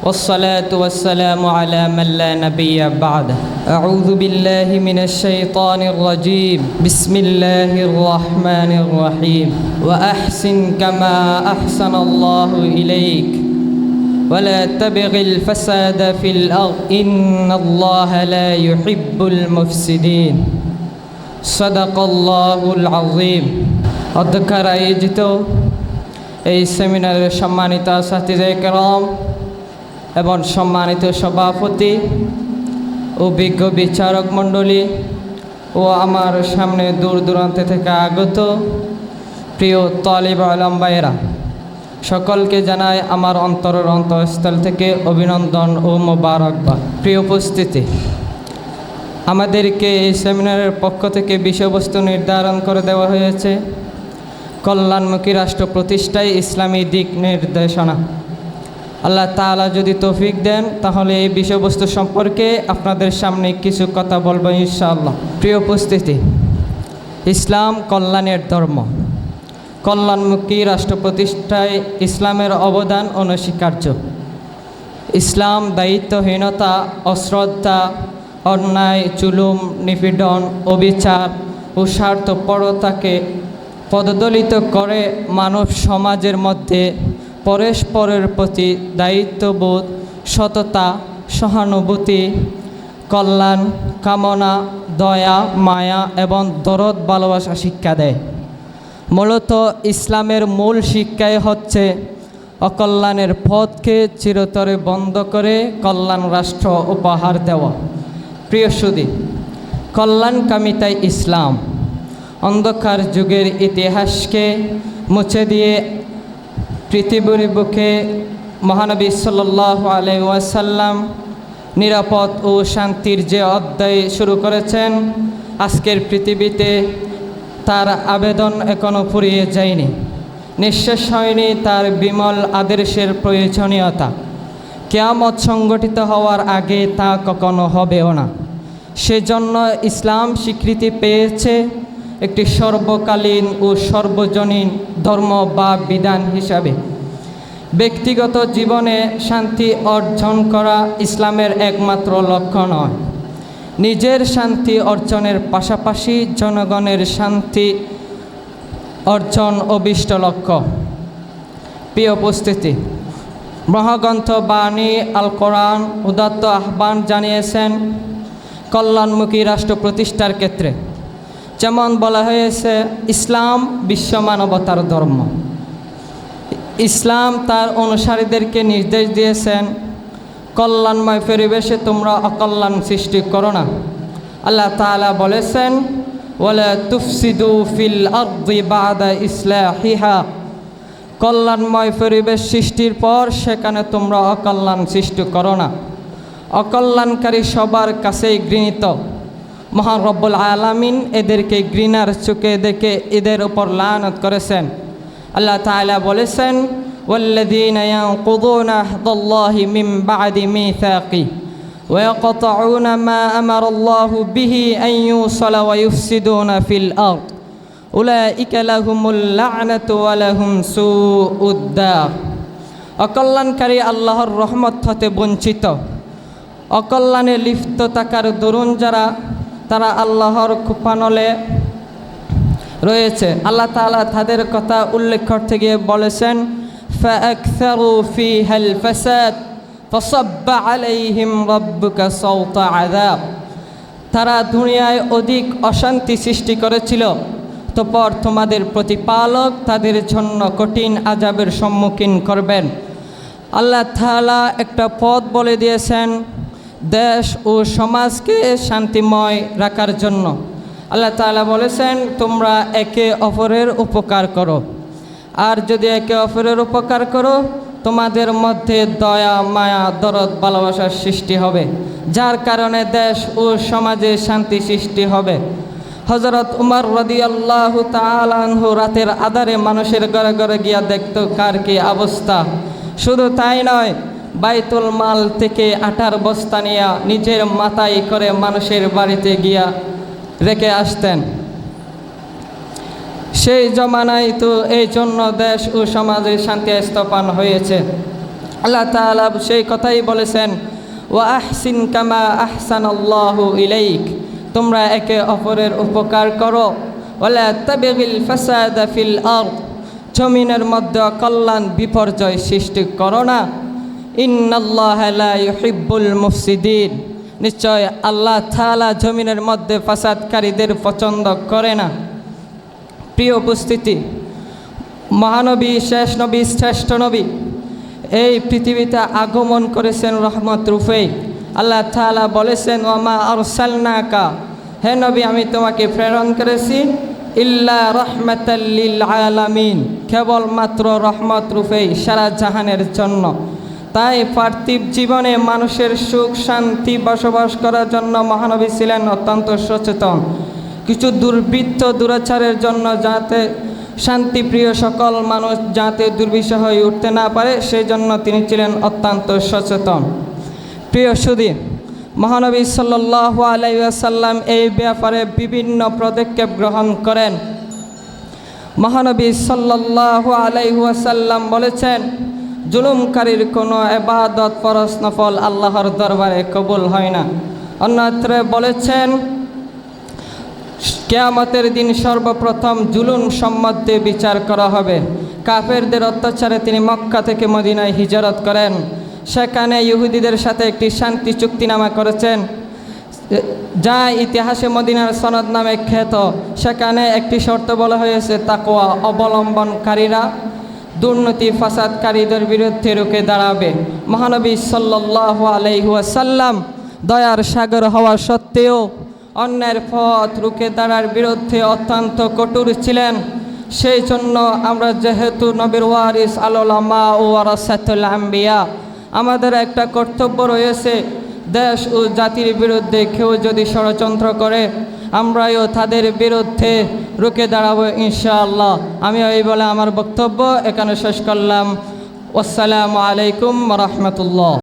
والصلاة والسلام على من لا نبي بعده أعوذ بالله من الشيطان الرجيم بسم الله الرحمن الرحيم وأحسن كما أحسن الله إليك ولا تبغ الفساد في الأرض إن الله لا يحب المفسدين صدق الله العظيم অধ্যক্ষের আয়োজিত এই সেমিনারের সম্মানিত ছাত্রীদের কেরাম এবং সম্মানিত সভাপতি ও বিজ্ঞ বিচারক মণ্ডলী ও আমার সামনে দূর দূরান্ত থেকে আগত প্রিয় তালিব আলম ভাইয়েরা, সকলকে জানাই আমার অন্তরের অন্তঃস্থল থেকে অভিনন্দন ও মোবারকবাদ। প্রিয় উপস্থিতি, আমাদেরকে এই সেমিনারের পক্ষ থেকে বিষয়বস্তু নির্ধারণ করে দেওয়া হয়েছে কল্যাণমুখী রাষ্ট্র প্রতিষ্ঠায় ইসলামী দিক নির্দেশনা। আল্লাহ তাআলা যদি তৌফিক দেন তাহলে এই বিষয়বস্তু সম্পর্কে আপনাদের সামনে কিছু কথা বলবো ইনশাআল্লাহ। প্রিয় উপস্থিতি, ইসলাম কল্যাণের ধর্ম। কল্যাণমুখী রাষ্ট্র প্রতিষ্ঠায় ইসলামের অবদান অনস্বীকার্য। ইসলাম দায়িত্বহীনতা, অশ্রদ্ধা, অন্যায়, জুলুম, নিপীড়ন, অবিচার ও স্বার্থপরতাকে পদদলিত করে মানব সমাজের মধ্যে পরস্পরের প্রতি দায়িত্ববোধ, সততা, সহানুভূতি, কল্যাণ কামনা, দয়া, মায়া এবং দরদ ভালোবাসা শিক্ষা দেয়। মূলত ইসলামের মূল শিক্ষাই হচ্ছে অকল্যাণের পথকে চিরতরে বন্ধ করে কল্যাণ রাষ্ট্র উপহার দেওয়া। প্রিয় সুধী, কল্যাণকামিতাই ইসলাম অন্ধকার যুগের ইতিহাসকে মুছে দিয়ে পৃথিবীর বুকে মহানবী সাল্লাল্লাহু আলাইহি ওয়াসাল্লাম নিরাপদ ও শান্তির যে অধ্যায় শুরু করেছেন, আজকের পৃথিবীতে তার আবেদন এখনও ফুরিয়ে যায়নি, নিঃশেষ হয়নি তার বিমল আদর্শের প্রয়োজনীয়তা। কিয়ামত সংগঠিত হওয়ার আগে তা কখনো হবেও না। সেজন্য ইসলাম স্বীকৃতি পেয়েছে একটি সর্বকালীন ও সর্বজনীন ধর্ম বা বিধান হিসাবে। ব্যক্তিগত জীবনে শান্তি অর্জন করা ইসলামের একমাত্র লক্ষ্য নয়, নিজের শান্তি অর্জনের পাশাপাশি জনগণের শান্তি অর্জন অভীষ্ট লক্ষ্য। প্রিয় উপস্থিতি, মহাগ্রন্থ বাণী আল কোরআন উদাত্ত আহ্বান জানিয়েছেন কল্যাণমুখী রাষ্ট্র প্রতিষ্ঠার ক্ষেত্রে। যেমন বলা হয়েছে, ইসলাম বিশ্ব মানবতার ধর্ম। ইসলাম তার অনুসারীদেরকে নির্দেশ দিয়েছেন কল্যাণময় পরিবেশে তোমরা অকল্যাণ সৃষ্টি করো না। আল্লাহ তাআলা বলেছেন, ওয়ালা তুফসিদু ফিল আরদি বাদা ইসলাহিহা, কল্যাণময় পরিবেশ সৃষ্টির পর সেখানে তোমরা অকল্যাণ সৃষ্টি করো না। অকল্যাণকারী সবার কাছেই ঘৃণিত। মহান রব্বুল আলামিন এদেরকে ঘৃণার চোখে দেখে এদের উপর লানত করেছেন। আল্লাহ তাআলা বলেছেন, ওয়াল্লাযীনা ইয়ানকুযুনা আহদাল্লাহি মিন বা'দি মিসাকি ওয়া ইয়াকতাউনা মা আমারাল্লাহু বিহি আন ইউসালা ওয়া ইফসিদুনা ফিল আরদ উলাইকা লাহুমুল লা'নাতু ওয়া লাহুম সুউদ দার। অকল্যাণকারী আল্লাহর রহমত হতে বঞ্চিত, অকল্যাণে লিপ্ত থাকার দরুন যারা, তারা আল্লাহর কুপানলে রয়েছে। আল্লাহ তাআলা তাদের কথা উল্লেখ করতে গিয়ে বলেছেন, ফাআকসারু ফিহাল ফাসাদ ফাসাব্বা আলাইহিম রাব্বুকা সাওতা আযাব। তারা দুনিয়ায় অধিক অশান্তি সৃষ্টি করেছিল, তারপর তোমাদের প্রতিপালক তাদের জন্য কঠিন আযাবের সম্মুখীন করবেন। আল্লাহ তাআলা একটা পথ বলে দিয়েছেন দেশ ও সমাজকে শান্তিময় রাখার জন্য। আল্লাহ তাআলা বলেছেন, তোমরা একে অপরের উপকার করো, আর যদি একে অপরের উপকার করো তোমাদের মধ্যে দয়া, মায়া, দরদ, ভালোবাসার সৃষ্টি হবে, যার কারণে দেশ ও সমাজে শান্তি সৃষ্টি হবে। হযরত উমর রাদিয়াল্লাহু তাআলা আনহু রাতের আধারে মানুষের ঘরে ঘরে গিয়া দেখতো কার কি অবস্থা। শুধু তাই নয়, বাইতুল মাল থেকে আটার বস্তা নিয়ে নিজের মাথায় করে মানুষের বাড়িতে গিয়া রেখে আসতেন। সেই জমানায় তো এই জন্য দেশ ও সমাজে শান্তি স্থাপন হয়েছে। আল্লাহ তাআলা সেই কথাই বলেছেন, ওয়া আহসিন কামা আহসানাল্লাহু ইলাইক, তোমরা একে অপরের উপকার করো। ওয়ালা তাবগিল ফাসাদা ফিল আরদ, জমিনের মধ্যে কল্যাণ বিপর্যয় সৃষ্টি করো না। ইন্নাল্লাহা লা ইউহিব্বুল মুফসিদিন, নিশ্চয় আল্লাহ তাআলা জমিনের মধ্যে ফাসাদকারীদের পছন্দ করে না। প্রিয় উপস্থিতি, মহানবী, শেষ নবী, শ্রেষ্ঠ নবী এই পৃথিবীতে আগমন করেছেন রহমত রূপে। আল্লাহ তাআলা বলেছেন, ওয়ামা আরসালনাকা, হে নবী আমি তোমাকে প্রেরণ করেছি ইল্লা রাহমাতাল লিল আলামিন, কেবলমাত্র রহমত রূপে সারা জাহানের জন্য। তাই পার্থিব জীবনে মানুষের সুখ শান্তি বসবাস করার জন্য মহানবী ছিলেন অত্যন্ত সচেতন। কিছু দুর্বৃত্ত দুরাচারের জন্য যাতে শান্তিপ্রিয় সকল মানুষ যাতে দুর্বিষহ হয়ে উঠতে না পারে, সেই জন্য তিনি ছিলেন অত্যন্ত সচেতন। প্রিয় সুধী, মহানবী সাল্লাল্লাহু আলাইহি ওয়াসাল্লাম এই ব্যাপারে বিভিন্ন পদক্ষেপ গ্রহণ করেন। মহানবী সাল্লাল্লাহু আলাইহি ওয়াসাল্লাম বলেছেন, জুলুমকারীর কোনো ইবাদত ফরজ নফল আল্লাহর দরবারে কবুল হয় না। অন্যত্র বলেছেন, কিয়ামতের দিন সর্বপ্রথম জুলুম সম্বন্ধে বিচার করা হবে। কাফেরদের অত্যাচারে তিনি মক্কা থেকে মদিনায় হিজরত করেন। সেখানে ইহুদিদের সাথে একটি শান্তি চুক্তিনামা করেছেন, যা ইতিহাসে মদিনার সনদ নামে খ্যাত। সেখানে একটি শর্ত বলা হয়েছে, তাকওয়া অবলম্বনকারীরা দুর্নীতি ফাসাদকারীদের বিরুদ্ধে রুখে দাঁড়াবে। মহানবী সাল্লাল্লাহু আলাইহি ওয়াসাল্লাম দয়ার সাগর হওয়া সত্ত্বেও অন্যের পথ রুখে দাঁড়ার বিরুদ্ধে অত্যন্ত কঠোর ছিলেন। সেই জন্য আমরা যেহেতু নবীর ওয়ারিস আল উলামা ওয়ারাসাতুল আম্বিয়া, আমাদের একটা কর্তব্য রয়েছে, দেশ ও জাতির বিরুদ্ধে কেউ যদি ষড়যন্ত্র করে আমরাও তাদের বিরুদ্ধে রুখে দাঁড়াবো ইনশাআল্লাহ। আমি এই বলে আমার বক্তব্য এখানে শেষ করলাম। আসসালামু আলাইকুম ওয়া রাহমাতুল্লাহ।